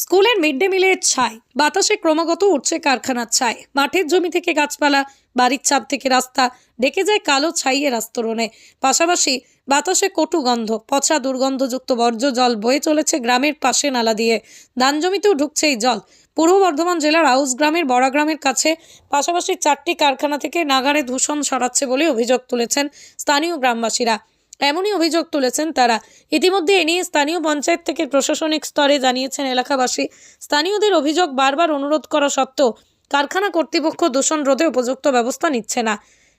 স্কুলের mid day মিলের ছাই, বাতাসে ক্রমাগত উঠছে কারখানার ছাই। মাঠের জমি থেকে গাছপালা, বাড়ির ছাদ থেকে রাস্তা ঢেকে যায় কালো ছাইয়ের আস্তরণে। পাশাপাশি বাতাসে কটু গন্ধ, পচা দুর্গন্ধযুক্ত বর্জ্য জল বয়ে চলেছে গ্রামের পাশে নালা দিয়ে। ধান জমিতেও ঢুকছে এই জল। পূর্ব বর্ধমান জেলার আউশ গ্রামের বড়া গ্রামের কাছে পাশাপাশি 4টি কারখানা থেকে নাগাড়ে দূষণ ছড়াচ্ছে বলে অভিযোগ তুলেছেন স্থানীয় গ্রামবাসীরা। এমনই অভিযোগ তুলেছেন তারা। ইতিমধ্যে এ নিয়ে স্থানীয় পঞ্চায়েত থেকে প্রশাসনিক স্তরে জানিয়েছেন এলাকাবাসী। স্থানীয়দের অভিযোগ, বারবার অনুরোধ করা সত্ত্বেও কারখানা কর্তৃপক্ষ দূষণ রোধে উপযুক্ত ব্যবস্থা নিচ্ছে না।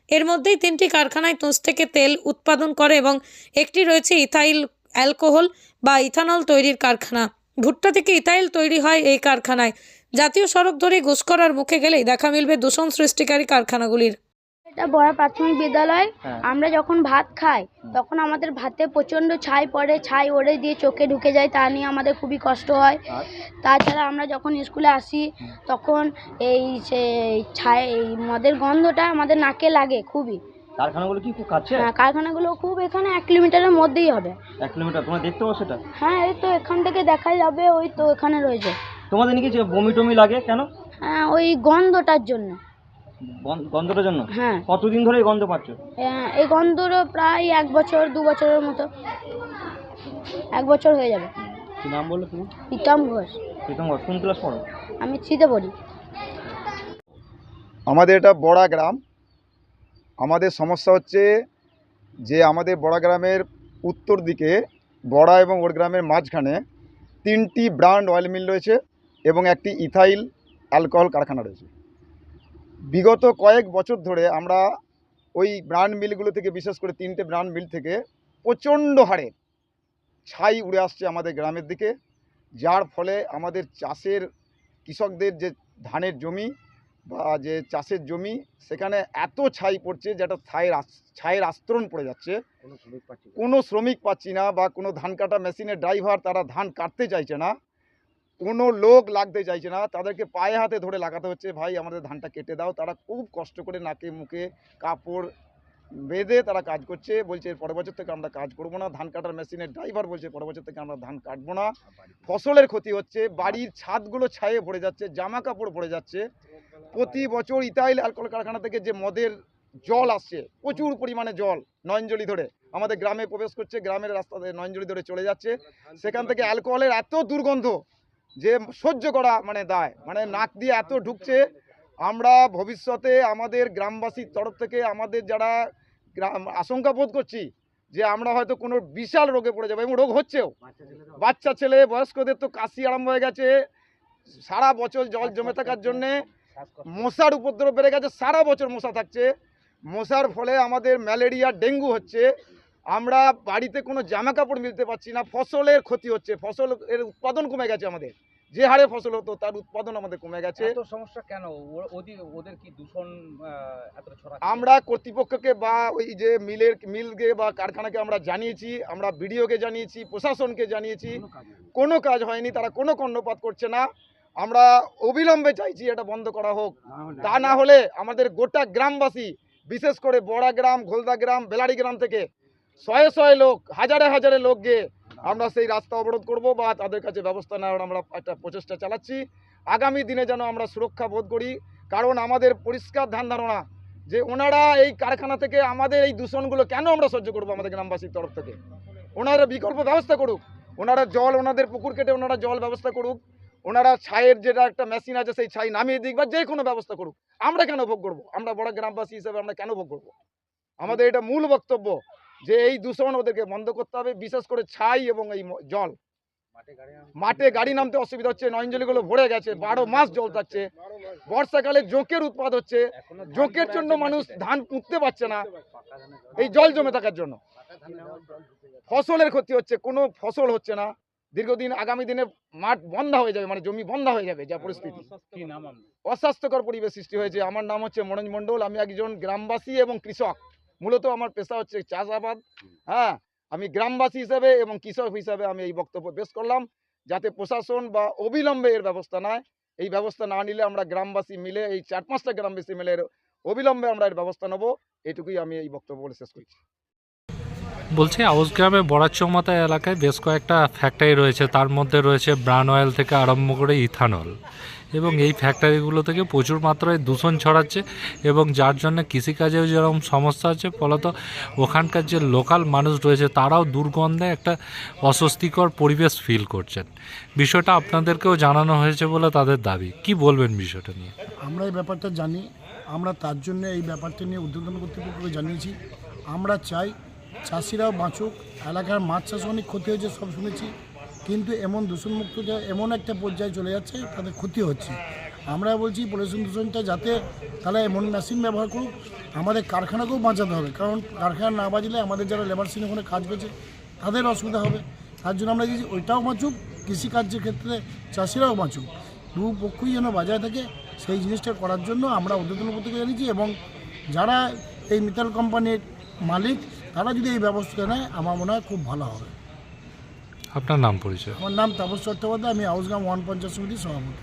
এর মধ্যেই 3টি কারখানায় তুষ থেকে তেল উৎপাদন করে এবং একটি রয়েছে ইথাইল অ্যালকোহল বা ইথানল তৈরির কারখানা। ভুট্টা থেকে ইথাইল তৈরি হয় এই কারখানায়। জাতীয় সড়ক ধরে ঘুষকরার মুখে গেলেই দেখা মিলবে দূষণ সৃষ্টিকারী কারখানাগুলির। এটা বড় প্রাথমিক বিদ্যালয়। আমরা যখন ভাত খাই তখন আমাদের ভাতে প্রচণ্ড ছাই পড়ে, ছাই ওড়ে দিয়ে চোখে ঢুকে যায়, তা নিয়ে আমাদের খুবই কষ্ট হয়। তাছাড়া আমরা যখন স্কুলে আসি তখন এই ছাই, এই মদের গন্ধটা আমাদের নাকে লাগে খুবই। কারখানাগুলো কি খুব কাছে? হ্যাঁ, কারখানাগুলো খুব এখানে 1 কিলোমিটারের মধ্যেই হবে। 1 কিলোমিটার? তোমরা দেখতে পাও সেটা? হ্যাঁ, এই তো এখান থেকে দেখা যাবে, ওই তো এখানে রয়েছে। তোমাদের নাকি যে বমি টমি লাগে কেন? হ্যাঁ, ওই গন্ধটার জন্য। গন্ধটার জন্য? হ্যাঁ। কতদিন ধরে এই গন্ধ পাচ্ছ? এই গন্ধটা প্রায় 1 বছর 2 বছরের মতো, 1 বছর হয়ে যাবে। কি নাম বললো তুমি? প্রীতম ঘোষ। প্রীতম ঘোষ। কোন ক্লাস পড়ো? আমি 3তে পড়ি। আমাদের এটা বড়া গ্রাম। আমাদের সমস্যা হচ্ছে যে আমাদের বড়া গ্রামের উত্তর দিকে বড়া এবং ওর গ্রামের মাঝখানে 3টি ব্র্যান্ড অয়েল মিল রয়েছে এবং একটি ইথাইল অ্যালকোহল কারখানা রয়েছে। বিগত কয়েক বছর ধরে আমরা ওই ব্র্যান্ড মিলগুলো থেকে, বিশেষ করে 3টে ব্র্যান্ড মিল থেকে প্রচণ্ড হারে ছাই উড়ে আসছে আমাদের গ্রামের দিকে, যার ফলে আমাদের চাষের কৃষকদের যে ধানের জমি বা যে চাষের জমি, সেখানে এত ছাই পড়ছে যেটা ছাইয়ের আস্তরণ পড়ে যাচ্ছে। কোনো শ্রমিক পাচ্ছি না, বা কোনো ধান কাটা মেশিনের ড্রাইভার তারা ধান কাটতে চাইছে না, কোনো লোক লাগতে চাইছে না, তাদেরকে পায়ে হাতে ধরে লাগাতে হচ্ছে, ভাই আমাদের ধানটা কেটে দাও। তারা খুব কষ্ট করে নাকে মুখে কাপড় বেঁধে তারা কাজ করছে। বলছে এর পরের বছর থেকে আমরা কাজ করবো না। ধান কাটার মেশিনের ড্রাইভার বলছে পরের বছর থেকে আমরা ধান কাটবো না। ফসলের ক্ষতি হচ্ছে, বাড়ির ছাদগুলো ছায়ে পড়ে যাচ্ছে, জামা কাপড় পড়ে যাচ্ছে। প্রতি বছর ইথাইল অ্যালকোহল কারখানা থেকে যে মদের জল আসছে, প্রচুর পরিমাণে জল নয়নজলি ধরে আমাদের গ্রামে প্রবেশ করছে, গ্রামের রাস্তাতে নয়নজলি ধরে চলে যাচ্ছে। সেখান থেকে অ্যালকোহলের এত দুর্গন্ধ যে সহ্য করা দায়, নাক দিয়ে এত ঢুকছে। আমরা ভবিষ্যতে আমাদের গ্রামবাসীর তরফ থেকে আমাদের যারা আশঙ্কা বোধ করছি যে আমরা হয়তো কোনো বিশাল রোগে পড়ে যাবো, এবং রোগ হচ্ছেও। বাচ্চা ছেলে বয়স্কদের তো কাশি আরম্ভ হয়ে গেছে। সারা বছর জল জমে থাকার জন্যে মশার উপদ্রব বেড়ে গেছে, সারা বছর মশা থাকছে। মশার ফলে আমাদের ম্যালেরিয়া, ডেঙ্গু হচ্ছে। আমরা বাড়িতে কোনো জামা কাপড় মিলতে পারছি না, ফসলের ক্ষতি হচ্ছে, ফসলের উৎপাদন কমে গেছে। আমাদের যে হারে ফসল হতো তার উৎপাদন আমাদের কমে গেছে। এত সমস্যা কেন? ওদের কি দূষণ এত ছড়াচ্ছে? আমরা কর্তৃপক্ষকে বা ওই যে মিলকে বা কারখানাকে আমরা জানিয়েছি, আমরা বিডিওকে জানিয়েছি, প্রশাসনকে জানিয়েছি, কোনো কাজ হয়নি। তারা কোনো কর্ণপাত করছে না। আমরা অবিলম্বে চাইছি এটা বন্ধ করা হোক। তা না হলে আমাদের গোটা গ্রামবাসী, বিশেষ করে বড়া গ্রাম, ঘোলদা গ্রাম, বেলারি গ্রাম থেকে শয়ে শয়ে লোক, হাজারে হাজারে লোক গিয়ে আমরা সেই রাস্তা অবরোধ করব বা তাদের কাছে ব্যবস্থা নেওয়ার আমরা একটা প্রচেষ্টা চালাচ্ছি। আগামী দিনে যেন আমরা সুরক্ষা বোধ করি, কারণ আমাদের পরিষ্কার ধ্যান ধারণা যে ওনারা এই কারখানা থেকে আমাদের এই দূষণগুলো কেন আমরা সহ্য করবো। আমাদের গ্রামবাসীর তরফ থেকে ওনারা বিকল্প ব্যবস্থা করুক, ওনারা জল, ওনাদের পুকুর কেটে ওনারা জল ব্যবস্থা করুক, ওনারা ছাইয়ের যেটা একটা মেশিন আছে সেই ছাই নামিয়ে দিক, বা যে কোনো ব্যবস্থা করুক। আমরা কেন ভোগ করবো? আমরা বড় গ্রামবাসী হিসেবে আমরা কেন ভোগ করবো? আমাদের এটা মূল বক্তব্য যে এই দূষণ ওদেরকে বন্ধ করতে হবে, বিশেষ করে ছাই এবং এই জল। মাঠে গাড়ি নামতে অসুবিধা হচ্ছে, নয়নজলিগুলো ভরে গেছে, 12 মাস জল থাকছে। বর্ষাকালে জোঁকের উৎপাদ হচ্ছে, জোঁকের জন্য মানুষ ধান পুঁততে পারছে না এই জল জমে থাকার জন্য। ফসলের ক্ষতি হচ্ছে, কোনো ফসল হচ্ছে না। দীর্ঘদিন আগামী দিনে মাঠ বন্ধা হয়ে যাবে, জমি বন্ধা হয়ে যাবে, যা পরিস্থিতি। অস্বাস্থ্যকর পরিবেশ সৃষ্টি হয়েছে। আমার নাম হচ্ছে মনোজ মণ্ডল। আমি একজন গ্রামবাসী এবং কৃষক। মূলত আমার পেশা হচ্ছে চাষাবাদ। হ্যাঁ, আমি গ্রামবাসী হিসেবে এবং কৃষক হিসাবে আমি এই বক্তব্য পেশ করলাম, যাতে প্রশাসন বা অবিলম্বে এর ব্যবস্থা নেয়। এই ব্যবস্থা না নিলে আমরা গ্রামবাসী মিলে, এই 4-5টা গ্রামবাসী মিলে অবিলম্বে আমরা এর ব্যবস্থা নেব। এটুকুই আমি এই বক্তব্য বলে শেষ করছি। বলছি আউসগ্রামে বড়াচৌমাথা এলাকায় বেশ কয়েকটা ফ্যাক্টরি রয়েছে, তার মধ্যে রয়েছে ব্রান অয়েল থেকে আরম্ভ করে ইথানল, এবং এই ফ্যাক্টরিগুলো থেকে প্রচুর মাত্রায় দূষণ ছড়াচ্ছে এবং যার জন্য কৃষিকাজেও যেরকম সমস্যা হচ্ছে, ফলত ওখানকার যে লোকাল মানুষ রয়েছে তারাও দুর্গন্ধে একটা অস্বস্তিকর পরিবেশ ফিল করছেন। বিষয়টা আপনাদেরকেও জানানো হয়েছে বলে তাদের দাবি। কি বলবেন বিষয়টা নিয়ে? আমরা এই ব্যাপারটা জানি, আমরা তার জন্য এই ব্যাপারটা নিয়ে উদ্বোধন কর্তৃপক্ষকে জানিয়েছি। আমরা চাই চাষিরাও বাঁচুক, এলাকার মাছ চাষ অনেক ক্ষতি হয়েছে সব শুনেছি, কিন্তু এমন দূষণমুক্ত এমন একটা পর্যায়ে চলে যাচ্ছে তাদের ক্ষতি হচ্ছে। আমরা বলছি পলিউশন দূষণটা যাতে তারা এমন মেশিন ব্যবহার করুক, আমাদের কারখানাকেও বাঁচাতে হবে, কারণ কারখানা না বাঁচলে আমাদের যারা লেবার সিনে ওখানে কাজ করছে তাদের অসুবিধা হবে। তার জন্য আমরা দিয়েছি ওইটাও বাঁচুক, কৃষিকার্যের ক্ষেত্রে চাষিরাও বাঁচুক, দু পক্ষই যেন বজায় থাকে সেই জিনিসটা করার জন্য আমরা উদ্বোধন করতে জানিয়েছি। এবং যারা এই মিতাল কোম্পানির মালিক তারা যদি এই ব্যবস্থা নেয় আমার মনে হয় খুব ভালো হবে। আপনার নাম পরিচয়? আমার নাম তাপস চট্টোপাধ্যায়, আমি আউসগ্রাম ওয়ান পঞ্চায়েত সমিতির সভাপতি।